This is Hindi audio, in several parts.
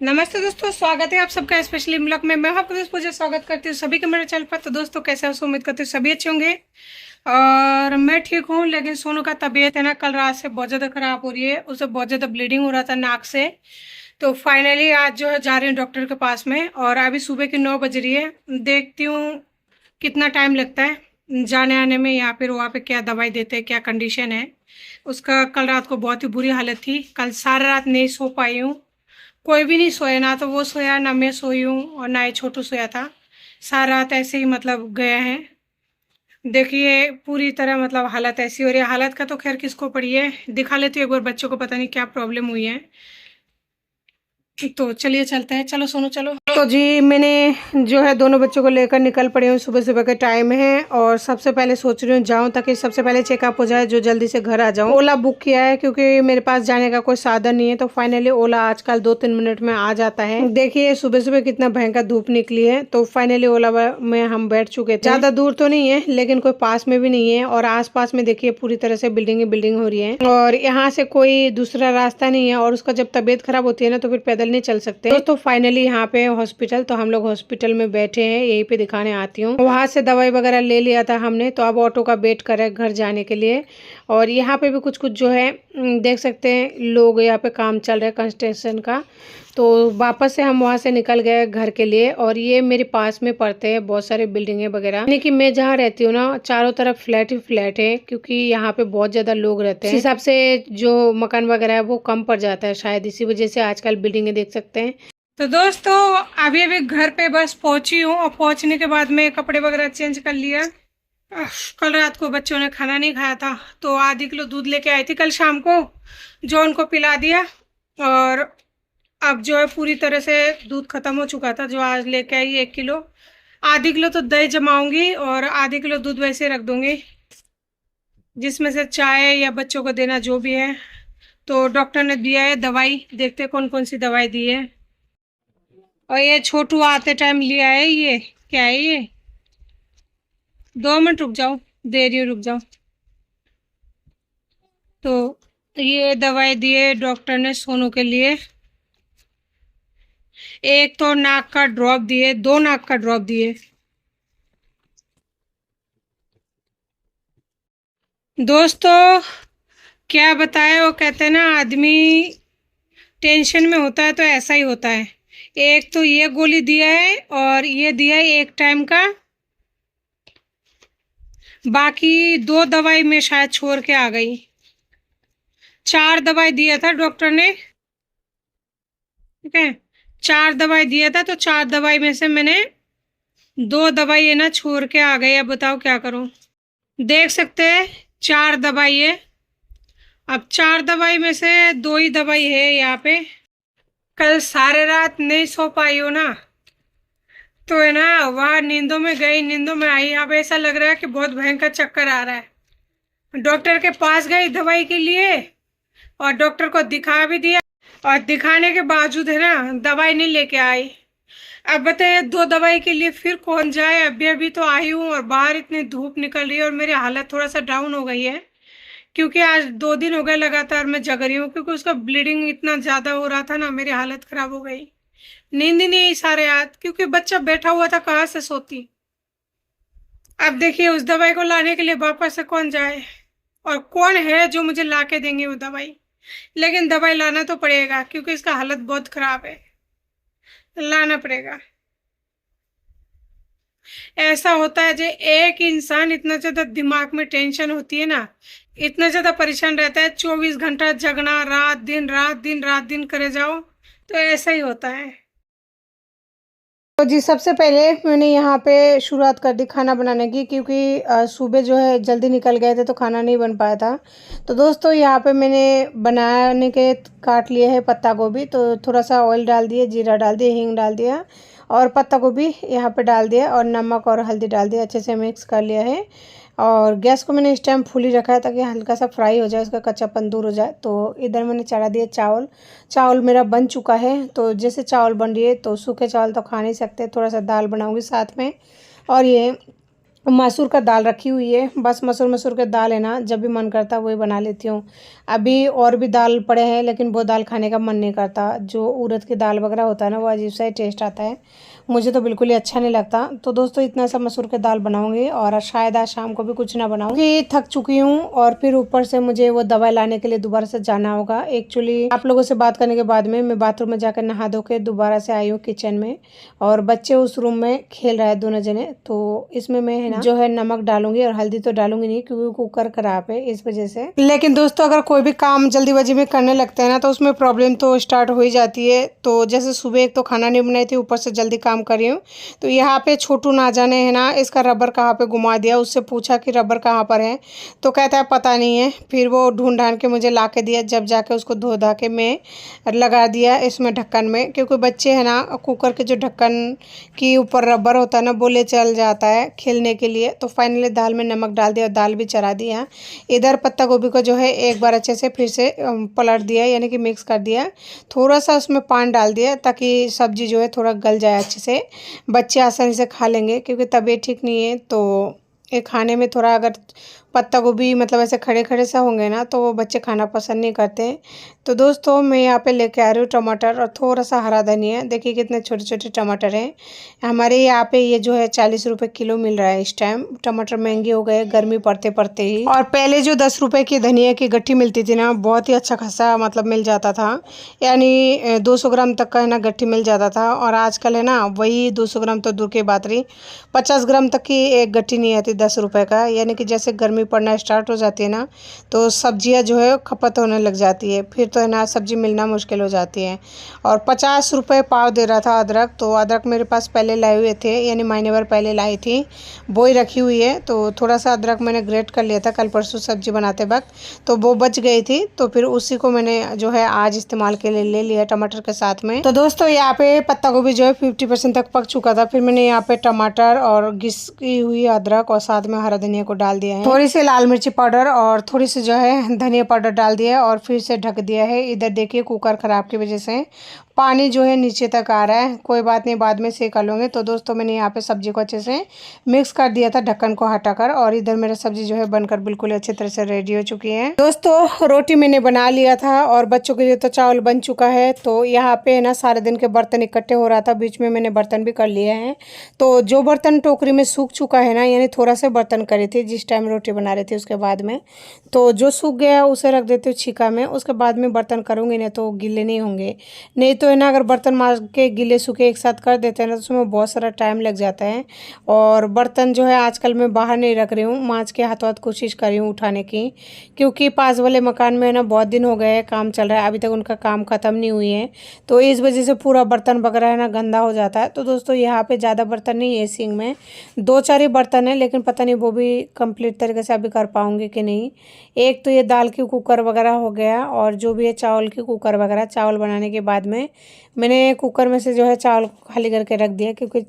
नमस्ते दोस्तों, स्वागत है आप सबका स्पेशली ब्लॉग में। मैं आपको दोस्त पूजा स्वागत करती हूँ सभी के मेरे चैनल पर। तो दोस्तों कैसे हो, उम्मीद करती हूँ सभी अच्छे होंगे और मैं ठीक हूँ। लेकिन सोनू का तबीयत है ना, कल रात से बहुत ज़्यादा ख़राब हो रही है। उसे बहुत ज़्यादा ब्लीडिंग हो रहा था नाक से। तो फाइनली आज जो है जा रही हूँ डॉक्टर के पास में। और अभी सुबह की 9 बज रही है। देखती हूँ कितना टाइम लगता है जाने आने में, या फिर वहाँ पे क्या दवाई देते हैं, क्या कंडीशन है उसका। कल रात को बहुत ही बुरी हालत थी। कल सारा रात नहीं सो पाई हूँ। कोई भी नहीं सोया, ना तो वो सोया, ना मैं सोई हूँ, और ना ही छोटू सोया था। सारा रात ऐसे ही मतलब गया है। देखिए पूरी तरह मतलब हालत ऐसी हो रही है। हालत का तो खैर किसको पड़ी है, दिखा लेती हूँ एक बार बच्चों को, पता नहीं क्या प्रॉब्लम हुई है। तो चलिए चलते हैं, चलो सोनू चलो। तो जी मैंने जो है दोनों बच्चों को लेकर निकल पड़ी हूँ। सुबह सुबह का टाइम है और सबसे पहले सोच रही हूँ जाऊँ, ताकि सबसे पहले चेकअप हो जाए, जो जल्दी से घर आ जाऊँ। ओला बुक किया है क्योंकि मेरे पास जाने का कोई साधन नहीं है। तो फाइनली ओला आजकल 2-3 मिनट में आ जाता है। देखिए सुबह सुबह कितना भयंकर धूप निकली है। तो फाइनली ओला में हम बैठ चुके थे। ज्यादा दूर तो नहीं है लेकिन कोई पास में भी नहीं है। और आस पास में देखिए पूरी तरह से बिल्डिंग हो रही है और यहाँ से कोई दूसरा रास्ता नहीं है। और उसका जब तबीयत खराब होती है ना, तो फिर पैदल नहीं चल सकते। तो फाइनली यहाँ पे हॉस्पिटल, तो हम लोग हॉस्पिटल में बैठे हैं, यहीं पे दिखाने आती हूँ। वहां से दवाई वगैरह ले लिया था हमने। तो अब ऑटो का वेट कर रहे हैं घर जाने के लिए। और यहाँ पे भी कुछ कुछ जो है देख सकते हैं लोग, यहाँ पे काम चल रहा है कंस्ट्रक्शन का। तो वापस से हम वहाँ से निकल गए घर के लिए। और ये मेरे पास में पड़ते हैं बहुत सारे बिल्डिंगे वगैरह। यानी कि मैं जहाँ रहती हूँ ना, चारों तरफ फ्लैट ही फ्लैट है, क्योंकि यहाँ पे बहुत ज़्यादा लोग रहते हैं। इस हिसाब से जो मकान वगैरह है वो कम पड़ जाता है, शायद इसी वजह से आजकल बिल्डिंगे देख सकते हैं। तो दोस्तों अभी अभी घर पे बस पहुंची हूँ। और पहुंचने के बाद में कपड़े वगैरह चेंज कर लिया। कल रात को बच्चों ने खाना नहीं खाया था, तो आधी किलो दूध लेके आई थी कल शाम को, जो उनको पिला दिया। और अब जो है पूरी तरह से दूध खत्म हो चुका था, जो आज लेके आई 1 किलो। आधी किलो तो दही जमाऊंगी और आधी किलो दूध वैसे रख दूंगी, जिसमें से चाय या बच्चों को देना जो भी है। तो डॉक्टर ने दिया है दवाई, देखते कौन कौन सी दवाई दी है। और ये छोटू आते टाइम लिया है, ये क्या है ये। 2 मिनट रुक जाओ, दे रही हूँ, रुक जाओ। तो ये दवाई दिए डॉक्टर ने सोनू के लिए। एक तो नाक का ड्रॉप दिए, 2 नाक का ड्रॉप दिए। दोस्तों क्या बताए, वो कहते हैं ना आदमी टेंशन में होता है तो ऐसा ही होता है। एक तो ये गोली दिया है और ये दिया है 1 टाइम का। बाकी 2 दवाई में शायद छोड़ के आ गई। 4 दवाई दिया था डॉक्टर ने, ठीक है। 4 दवाई दिया था, तो 4 दवाई में से मैंने 2 दवाई है ना छोड़ के आ गई। अब बताओ क्या करूं। देख सकते हैं 4 दवाई है। अब 4 दवाई में से 2 ही दवाई है यहाँ पे। कल सारे रात नहीं सो पाई हो ना, तो है ना वहाँ नींदों में गई, नींदों में आई। अब ऐसा लग रहा है कि बहुत भयंकर चक्कर आ रहा है। डॉक्टर के पास गई दवाई के लिए और डॉक्टर को दिखा भी दिया, और दिखाने के बावजूद है ना दवाई नहीं लेके आई। अब बताइए 2 दवाई के लिए फिर कौन जाए। अभी अभी तो आई हूँ और बाहर इतनी धूप निकल रही है और मेरी हालत थोड़ा सा डाउन हो गई है, क्योंकि आज 2 दिन हो गए लगातार मैं जग रही हूँ। क्योंकि उसका ब्लीडिंग इतना ज़्यादा हो रहा था ना, मेरी हालत ख़राब हो गई। नींद ही नहीं आई सारे रात, क्योंकि बच्चा बैठा हुआ था, कहाँ से सोती। अब देखिए उस दवाई को लाने के लिए वापस से कौन जाए, और कौन है जो मुझे ला के देंगे वो दवाई। लेकिन दवाई लाना तो पड़ेगा, क्योंकि इसका हालत बहुत ख़राब है, लाना पड़ेगा। ऐसा होता है जो एक इंसान इतना ज्यादा दिमाग में टेंशन होती है ना, इतना ज्यादा परेशान रहता है, 24 घंटा जगना, रात दिन रात दिन रात दिन करे जाओ, तो ऐसा ही होता है। तो जी सबसे पहले मैंने यहाँ पे शुरुआत कर दी खाना बनाने की, क्योंकि सुबह जो है जल्दी निकल गए थे तो खाना नहीं बन पाया था। तो दोस्तों यहाँ पे मैंने बनाने के काट लिए है पत्ता गोभी। तो थोड़ा सा ऑयल डाल दिए, जीरा डाल दिए, हींग डाल दिया और पत्ता गोभी यहाँ पे डाल दिया, और नमक और हल्दी डाल दिया, अच्छे से मिक्स कर लिया है। और गैस को मैंने इस टाइम फुल ही रखा है, ताकि हल्का सा फ्राई हो जाए, उसका कच्चापन दूर हो जाए। तो इधर मैंने चढ़ा दिया चावल। चावल मेरा बन चुका है। तो जैसे चावल बन रही है, तो सूखे चावल तो खा नहीं सकते, थोड़ा सा दाल बनाऊंगी साथ में। और ये मसूर का दाल रखी हुई है, बस मसूर मसूर का दाल है ना, जब भी मन करता है वही बना लेती हूँ। अभी और भी दाल पड़े हैं लेकिन वो दाल खाने का मन नहीं करता। जो उड़द की दाल वगैरह होता है ना, वो अजीब सा ही टेस्ट आता है, मुझे तो बिल्कुल ही अच्छा नहीं लगता। तो दोस्तों इतना सा मसूर की दाल बनाऊंगी और शायद आज शाम को भी कुछ ना बनाऊंगी, थक चुकी हूँ। और फिर ऊपर से मुझे वो दवाई लाने के लिए दोबारा से जाना होगा। एक्चुअली आप लोगों से बात करने के बाद में मैं बाथरूम में जाकर नहा धो के दोबारा से आई हूँ किचन में, और बच्चे उस रूम में खेल रहे हैं दोनों जने। तो इसमें मैं है ना जो है नमक डालूंगी, और हल्दी तो डालूंगी नहीं क्योंकि कुकर खराब है इस वजह से। लेकिन दोस्तों अगर कोई भी काम जल्दीबाजी में करने लगते हैं ना, तो उसमें प्रॉब्लम तो स्टार्ट हो ही जाती है। तो जैसे सुबह एक तो खाना नहीं बनाई थी, ऊपर से जल्दी काम कर रही हूँ। तो यहाँ पे छोटू ना जाने है ना इसका रबर कहाँ पे घुमा दिया। उससे पूछा कि रबर कहाँ पर है, तो कहता है पता नहीं है। फिर वो ढूंढ ढांड के मुझे ला के दिया, जब जाके उसको धो धा के मैं लगा दिया इसमें ढक्कन में, क्योंकि बच्चे है ना कुकर के जो ढक्कन की ऊपर रबर होता है ना, वो ले चल जाता है खेलने के लिए। तो फाइनली दाल में नमक डाल दिया और दाल भी चढ़ा दिया। इधर पत्ता गोभी को जो है एक बार अच्छे से फिर से पलट दिया, यानी कि मिक्स कर दिया। थोड़ा सा उसमें पानी डाल दिया ताकि सब्जी जो है थोड़ा गल जाए अच्छे से, बच्चे आसानी से खा लेंगे। क्योंकि तबीयत ठीक नहीं है तो ये खाने में थोड़ा, अगर पत्ता गोभी मतलब ऐसे खड़े खड़े से होंगे ना तो वो बच्चे खाना पसंद नहीं करते। तो दोस्तों मैं यहाँ पे लेके आ रही हूँ टमाटर और थोड़ा सा हरा धनिया। देखिए कितने छोटे छोटे टमाटर हैं। हमारे यहाँ पे ये जो है 40 रुपए किलो मिल रहा है इस टाइम। टमाटर महंगे हो गए गर्मी पड़ते पड़ते ही। और पहले जो 10 रुपए की धनिया की गट्ठी मिलती थी ना, बहुत ही अच्छा खासा मतलब मिल जाता था, यानी 200 ग्राम तक का है ना गट्ठी मिल जाता था। और आजकल है ना वही 200 ग्राम तो दूर की बात रही, 50 ग्राम तक की एक गट्ठी नहीं आती 10 रुपए का। यानी कि जैसे गर्मी पड़ना स्टार्ट हो जाती है ना, तो सब्जियां जो है खपत होने लग जाती है, फिर तो है ना सब्जी मिलना मुश्किल हो जाती है। और 50 रुपए पाव दे रहा था अदरक। तो अदरक मेरे पास पहले लाए हुए थे, यानी महीने भर पहले लाई थी, वो ही रखी हुई है। तो थोड़ा सा अदरक मैंने ग्रेट कर लिया था कल परसों सब्जी बनाते वक्त, तो वो बच गई थी। तो फिर उसी को मैंने जो है आज इस्तेमाल के लिए ले लिया टमाटर के साथ में। तो दोस्तों यहाँ पे पत्ता गोभी जो है 50% तक पक चुका था। फिर मैंने यहाँ पे टमाटर और घिसी हुई अदरक और साथ में हरा धनिया को डाल दिया है, थोड़ी सी लाल मिर्ची पाउडर और थोड़ी सी जो है धनिया पाउडर डाल दिया है, और फिर से ढक दिया है। इधर देखिए कुकर खराब की वजह से पानी जो है नीचे तक आ रहा है, कोई बात नहीं बाद में सेक लूँगी। तो दोस्तों मैंने यहाँ पे सब्जी को अच्छे से मिक्स कर दिया था ढक्कन को हटाकर, और इधर मेरा सब्जी जो है बनकर बिल्कुल अच्छी तरह से रेडी हो चुकी है। दोस्तों रोटी मैंने बना लिया था और बच्चों के लिए तो चावल बन चुका है। तो यहाँ पे ना सारे दिन के बर्तन इकट्ठे हो रहा था, बीच में मैंने बर्तन भी कर लिए हैं। तो जो बर्तन टोकरी में सूख चुका है ना, यानी थोड़ा से बर्तन करे थे जिस टाइम रोटी बना रही थी उसके बाद में, तो जो सूख गया उसे रख देती हूँ छीका में। उसके बाद में बर्तन करूँगी ना तो गीले नहीं होंगे। नहीं तो है ना अगर बर्तन मार के गीले सूखे एक साथ कर देते हैं ना तो उसमें बहुत सारा टाइम लग जाता है। और बर्तन जो है आजकल मैं बाहर नहीं रख रही हूँ, मांज के हाथों हाथ कोशिश कर रही हूँ उठाने की। क्योंकि पास वाले मकान में है ना बहुत दिन हो गए हैं काम चल रहा है, अभी तक उनका काम ख़त्म नहीं हुई है। तो इस वजह से पूरा बर्तन वगैरह है ना गंदा हो जाता है। तो दोस्तों यहाँ पे ज़्यादा बर्तन नहीं है सिंक में, 2-4 ही बर्तन है, लेकिन पता नहीं वो भी कंप्लीट तरीके से अभी कर पाऊँगी कि नहीं। एक तो ये दाल की कुकर वगैरह हो गया, और जो भी है चावल की कुकर वगैरह, चावल बनाने के बाद में मैंने कुकर में से जो है चावल खाली करके रख दिया, क्योंकि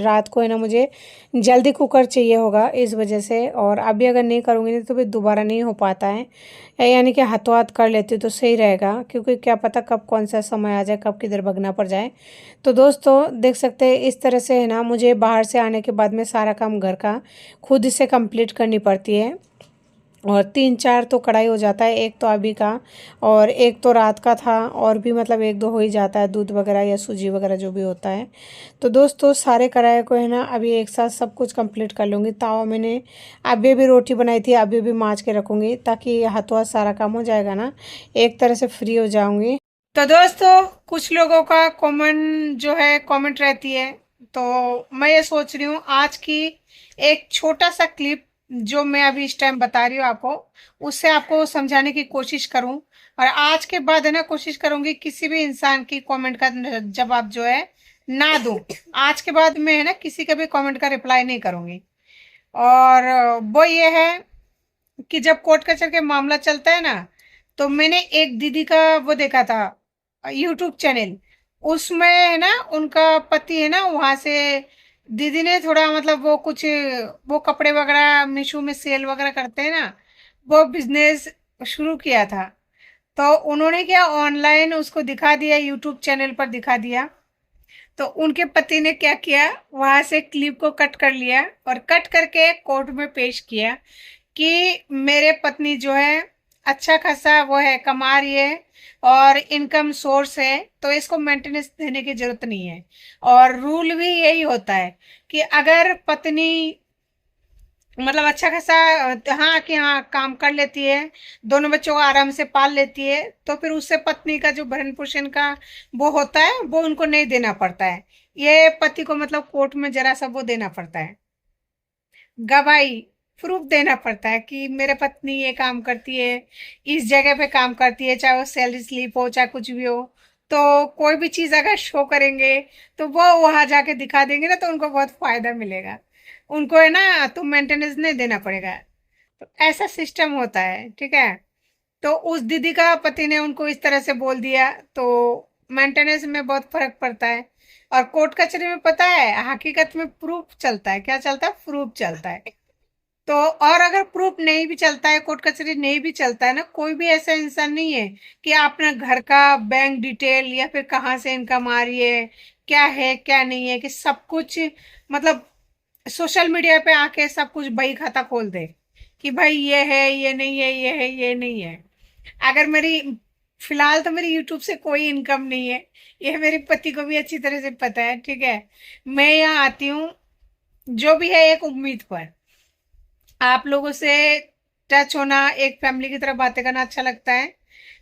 रात को है ना मुझे जल्दी कुकर चाहिए होगा इस वजह से। और अभी अगर नहीं करूँगी नहीं तो फिर दोबारा नहीं हो पाता है, यानी कि हाथों हाथ कर लेती हूँ तो सही रहेगा, क्योंकि क्या पता कब कौन सा समय आ जाए, कब किधर भगना पड़ जाए। तो दोस्तों देख सकते हैं इस तरह से है ना मुझे बाहर से आने के बाद में सारा काम घर का खुद से कंप्लीट करनी पड़ती है। और 3-4 तो कढ़ाई हो जाता है, एक तो अभी का और एक तो रात का था, और भी मतलब 1-2 हो ही जाता है, दूध वगैरह या सूजी वगैरह जो भी होता है। तो दोस्तों सारे कढ़ाई को है ना अभी एक साथ सब कुछ कंप्लीट कर लूँगी। तावा मैंने अभी भी रोटी बनाई थी, अभी भी माँज के रखूँगी, ताकि हाथों हाथ सारा काम हो जाएगा ना, एक तरह से फ्री हो जाऊँगी। तो दोस्तों कुछ लोगों का कमेंट जो है कमेंट रहती है, तो मैं ये सोच रही हूँ आज की एक छोटा सा क्लिप जो मैं अभी इस टाइम बता रही हूँ आपको, उससे आपको समझाने की कोशिश करूँ। और आज के बाद है ना कोशिश करूंगी किसी भी इंसान की कमेंट का जवाब जो है ना दूं। आज के बाद मैं है ना किसी का भी कमेंट का रिप्लाई नहीं करूंगी। और वो ये है कि जब कोर्ट कचहरी के मामला चलता है ना, तो मैंने एक दीदी का वो देखा था यूट्यूब चैनल, उसमें है ना उनका पति है ना वहां से, दीदी ने थोड़ा मतलब वो कुछ वो कपड़े वगैरह मीशो में सेल वगैरह करते हैं ना, वो बिजनेस शुरू किया था। तो उन्होंने क्या ऑनलाइन उसको दिखा दिया, यूट्यूब चैनल पर दिखा दिया तो उनके पति ने क्या किया, वहां से क्लिप को कट कर लिया और कट करके कोर्ट में पेश किया कि मेरे पत्नी जो है अच्छा खासा वो है, कमा रही है और इनकम सोर्स है, तो इसको मेंटेनेंस देने की जरूरत नहीं है। और रूल भी यही होता है कि अगर पत्नी मतलब अच्छा खासा हाँ कि हाँ काम कर लेती है, दोनों बच्चों को आराम से पाल लेती है, तो फिर उससे पत्नी का जो भरण पोषण का वो होता है वो उनको नहीं देना पड़ता है। ये पति को मतलब कोर्ट में जरा सा वो देना पड़ता है, गवाही, प्रूफ देना पड़ता है कि मेरे पत्नी ये काम करती है, इस जगह पे काम करती है, चाहे वो सैलरी स्लिप हो चाहे कुछ भी हो। तो कोई भी चीज अगर शो करेंगे तो वो वहां जाके दिखा देंगे ना, तो उनको बहुत फायदा मिलेगा। उनको है ना तो मेंटेनेंस नहीं देना पड़ेगा। तो ऐसा सिस्टम होता है, ठीक है। तो उस दीदी का पति ने उनको इस तरह से बोल दिया, तो मेंटेनेंस में बहुत फर्क पड़ता है। और कोर्ट कचहरी में पता है हकीकत में प्रूफ चलता है, क्या चलता है, प्रूफ चलता है। तो और अगर प्रूफ नहीं भी चलता है, कोर्ट कचहरी नहीं भी चलता है ना, कोई भी ऐसा इंसान नहीं है कि आपने घर का बैंक डिटेल या फिर कहाँ से इनकम आ रही है क्या नहीं है, कि सब कुछ मतलब सोशल मीडिया पे आके सब कुछ बही खाता खोल दे कि भाई ये है ये नहीं है, ये है ये नहीं है। अगर मेरी फिलहाल तो मेरी यूट्यूब से कोई इनकम नहीं है, ये मेरे पति को भी अच्छी तरह से पता है, ठीक है। मैं यहाँ आती हूँ जो भी है एक उम्मीद पर, आप लोगों से टच होना, एक फैमिली की तरह बातें करना अच्छा लगता है।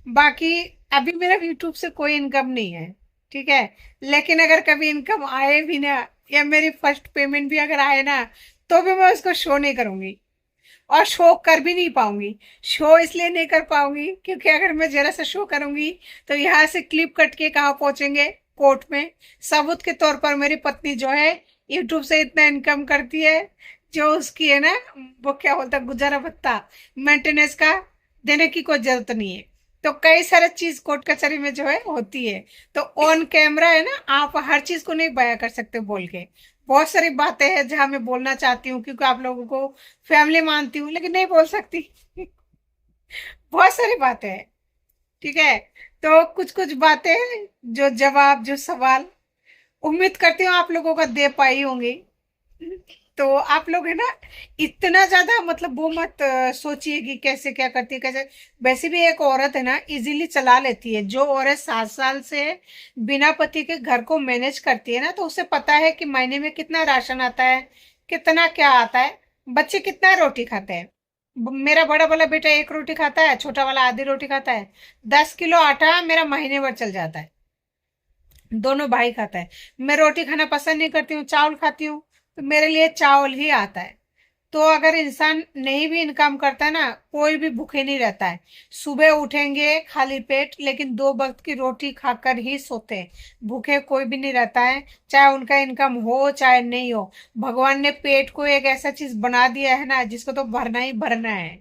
बाकी अभी मेरा यूट्यूब से कोई इनकम नहीं है, ठीक है। लेकिन अगर कभी इनकम आए भी ना, या मेरी फर्स्ट पेमेंट भी अगर आए ना, तो भी मैं उसको शो नहीं करूंगी और शो कर भी नहीं पाऊंगी। शो इसलिए नहीं कर पाऊंगी क्योंकि अगर मैं जरा सा शो करूंगी तो यहाँ से क्लिप कट के कहाँ पहुंचेंगे, कोर्ट में। सबूत के तौर पर मेरी पत्नी जो है यूट्यूब से इतना इनकम करती है, जो उसकी है ना वो क्या बोलता है गुजारा भत्ता, मेंटेनेंस का देने की कोई जरूरत नहीं है। तो कई सारे चीज कोर्ट कचहरी में जो है होती है। तो ऑन कैमरा है ना, आप हर चीज को नहीं बयां कर सकते बोल के। बहुत सारी बातें हैं जहां मैं बोलना चाहती हूँ क्योंकि आप लोगों को फैमिली मानती हूँ, लेकिन नहीं बोल सकती। बहुत सारी बातें हैं, ठीक है। तो कुछ कुछ बातें जो जवाब जो सवाल उम्मीद करती हूँ आप लोगों का दे पाई होंगी। तो आप लोग है ना इतना ज्यादा मतलब वो मत सोचिए कि कैसे क्या करती है कैसे। वैसे भी एक औरत है ना इजीली चला लेती है, जो औरत 7 साल से बिना पति के घर को मैनेज करती है ना, तो उसे पता है कि महीने में कितना राशन आता है, कितना क्या आता है, बच्चे कितना रोटी खाते हैं। मेरा बड़ा वाला बेटा एक रोटी खाता है, छोटा वाला आधी रोटी खाता है। 10 किलो आटा मेरा महीने भर चल जाता है, दोनों भाई खाता है। मैं रोटी खाना पसंद नहीं करती हूँ, चावल खाती हूँ, तो मेरे लिए चावल ही आता है। तो अगर इंसान नहीं भी इनकम करता है ना, कोई भी भूखे नहीं रहता है। सुबह उठेंगे खाली पेट, लेकिन 2 वक्त की रोटी खाकर ही सोते हैं। भूखे कोई भी नहीं रहता है, चाहे उनका इनकम हो चाहे नहीं हो। भगवान ने पेट को एक ऐसा चीज बना दिया है ना जिसको तो भरना ही भरना है।